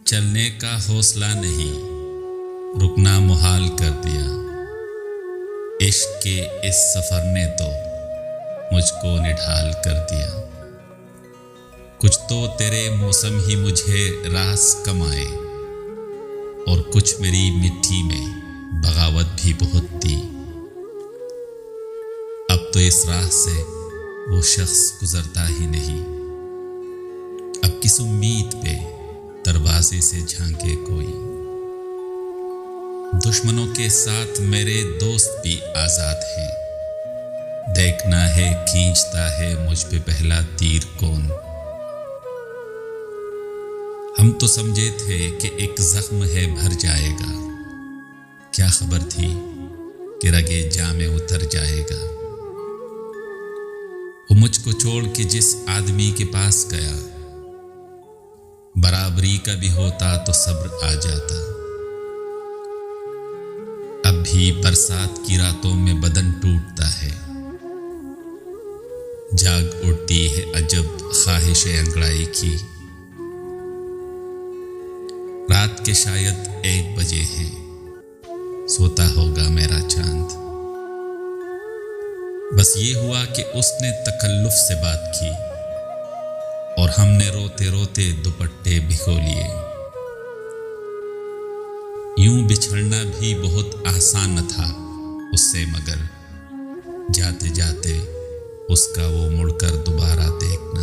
چلنے کا حوصلہ نہیں، رکنا محال کر دیا۔ عشق کے اس سفر نے تو مجھ کو نڈھال کر دیا۔ کچھ تو تیرے موسم ہی مجھے راس کمائے، اور کچھ میری مٹھی میں بغاوت بھی بہت دی۔ اب تو اس راہ سے وہ شخص گزرتا ہی نہیں، اب کس امید پہ دروازے سے جھانکے کوئی۔ دشمنوں کے ساتھ میرے دوست بھی آزاد ہیں، دیکھنا ہے کھینچتا ہے مجھ پہ پہلا تیر کون۔ ہم تو سمجھے تھے کہ ایک زخم ہے بھر جائے گا، کیا خبر تھی کہ رگے جاں میں اتر جائے گا۔ وہ مجھ کو چھوڑ کے جس آدمی کے پاس گیا، برابری کا بھی ہوتا تو صبر آ جاتا۔ اب بھی برسات کی راتوں میں بدن ٹوٹتا ہے، جاگ اٹھتی ہے عجب خواہش انگڑائی کی۔ رات کے شاید 1 بجے ہیں، سوتا ہوگا میرا چاند۔ بس یہ ہوا کہ اس نے تکلف سے بات کی، اور ہم نے روتے روتے دوپٹے بھگو لیے۔ یوں بچھڑنا بھی بہت آسان نہ تھا اس سے، مگر جاتے جاتے اس کا وہ مڑ کر دوبارہ دیکھنا۔